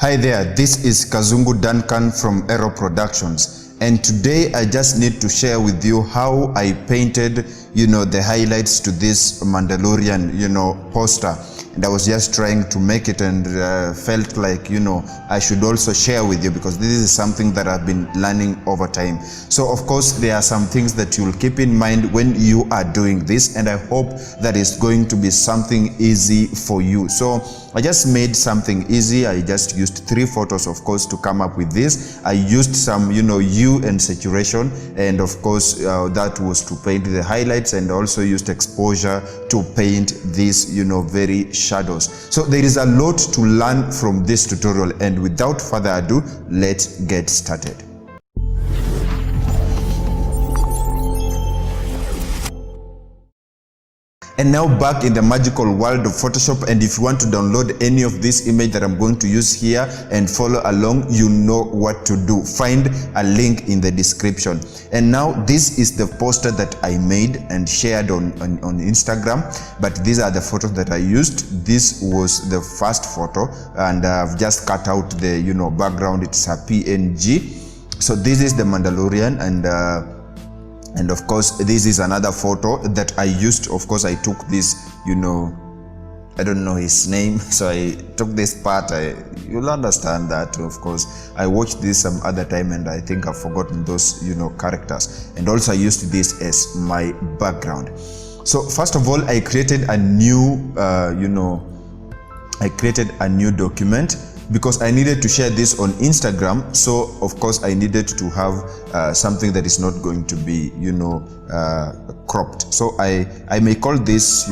Hi there, this is Kazungu Duncan from Ero Productions, and today I just need to share with you how I painted, the highlights to this Mandalorian, poster. And I was just trying to make it and felt like, I should also share with you because this is something that I've been learning over time. So of course, there are some things that you'll keep in mind when you are doing this, and I hope that it's going to be something easy for you. So I just made something easy. I just used 3 photos, of course, to come up with this. I used some, hue and saturation, and of course, that was to paint the highlights, and also used exposure to paint these, very shadows. So there is a lot to learn from this tutorial, and without further ado, let's get started. And now back in the magical world of Photoshop, and if you want to download any of this image that I'm going to use here and follow along, you know what to do. Find a link in the description. And now this is the poster that I made and shared on Instagram, but these are the photos that I used. This was the first photo, and I've just cut out the background. It's a PNG. So this is the Mandalorian, and of course, this is another photo that I used. Of course, I took this, I don't know his name, so I took this part. You'll understand that, of course. I watched this some other time, and I think I've forgotten those, characters. And also, I used this as my background. So first of all, I created a new, document, because I needed to share this on Instagram. So of course I needed to have something that is not going to be cropped. So I may call this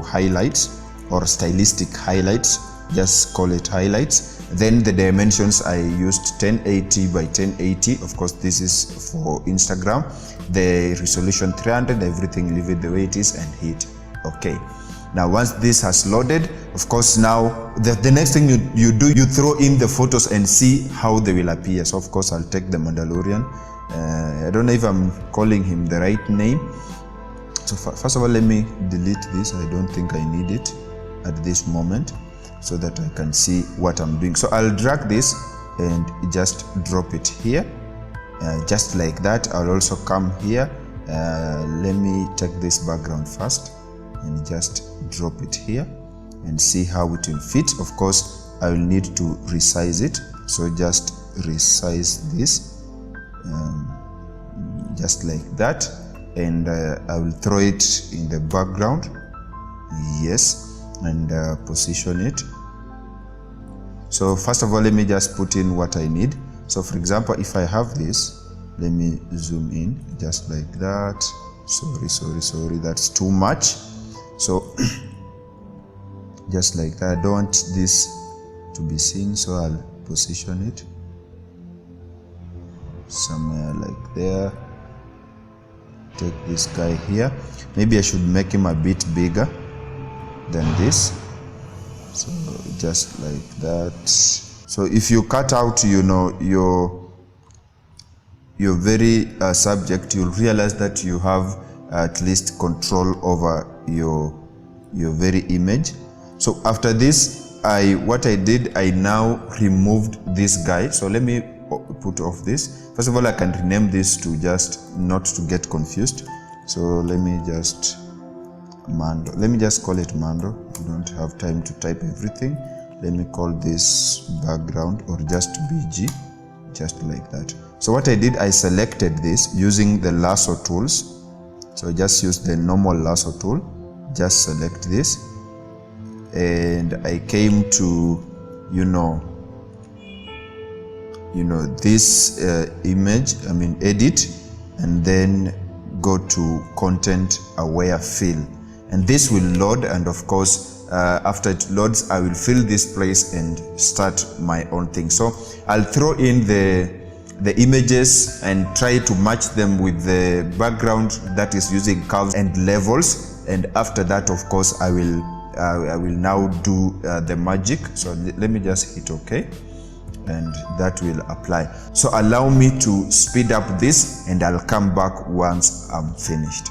highlights or stylistic highlights. Just call it highlights. Then the dimensions, I used 1080 by 1080. Of course this is for Instagram. The resolution 300, everything, leave it the way it is and hit OK. Now, once this has loaded, of course, now the next thing you do, you throw in the photos and see how they will appear. So, of course, I'll take the Mandalorian. I don't know if I'm calling him the right name. So, first of all, let me delete this. I don't think I need it at this moment, so that I can see what I'm doing. So, I'll drag this and just drop it here, just like that. I'll also come here. Let me take this background first and just drop it here and see how it will fit. Of course, I will need to resize it. So just resize this just like that, and I will throw it in the background. Yes, and position it. So first of all, let me just put in what I need. So for example, if I have this, let me zoom in just like that. Sorry, that's too much. So just like that, I don't want this to be seen, so I'll position it somewhere like there. Take this guy here. Maybe I should make him a bit bigger than this. So just like that. So if you cut out, your very subject, you'll realize that you have at least control over your very image. So after this, what I did, I now removed this guy. So let me put off this. First of all, I can rename this to just not to get confused. So let me just Mando. Let me just call it Mando. I don't have time to type everything. Let me call this background, or just BG, just like that. So what I did, I selected this using the lasso tools. So just use the normal lasso tool, just select this, and I came to, this image, edit, and then go to content aware fill. And this will load, and of course, after it loads, I will fill this place and start my own thing. So I'll throw in the images and try to match them with the background that is using curves and levels, and after that, of course, I will now do the magic. So let me just hit OK, and that will apply. So allow me to speed up this, and I'll come back once I'm finished.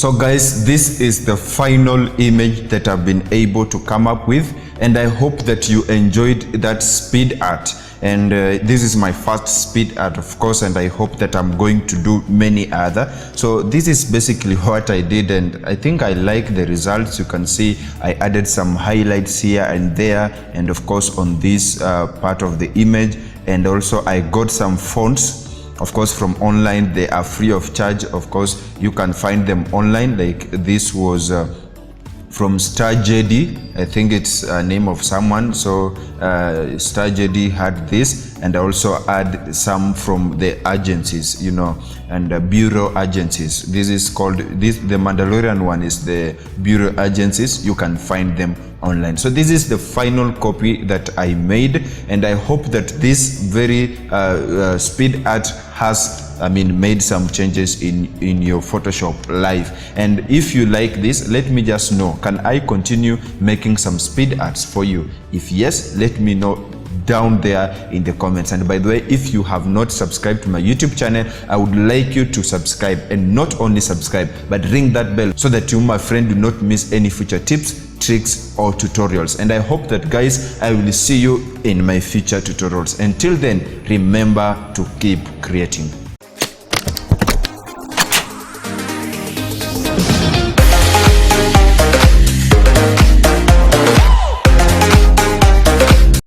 So guys, this is the final image that I've been able to come up with, and I hope that you enjoyed that speed art. And this is my first speed art, of course, and I hope that I'm going to do many other. So this is basically what I did, and I think I like the results. You can see I added some highlights here and there, and of course on this part of the image. And also I got some fonts, of course, from online. They are free of charge. Of course, you can find them online. Like this was from Star JD, I think it's a name of someone. So Star JD had this, and I also add some from the agencies, you know, and bureau agencies. This is called the Mandalorian one is the bureau agencies. You can find them online. So this is the final copy that I made, and I hope that this very speed art has made some changes in your Photoshop life. And if you like this, let me just know, can I continue making some speed arts for you? If yes, let me know down there in the comments. And by the way, if you have not subscribed to my YouTube channel, I would like you to subscribe, and not only subscribe, but ring that bell so that you, my friend, do not miss any future tips, tricks or tutorials. And I hope that, guys, I will see you in my future tutorials. Until then, remember to keep creating.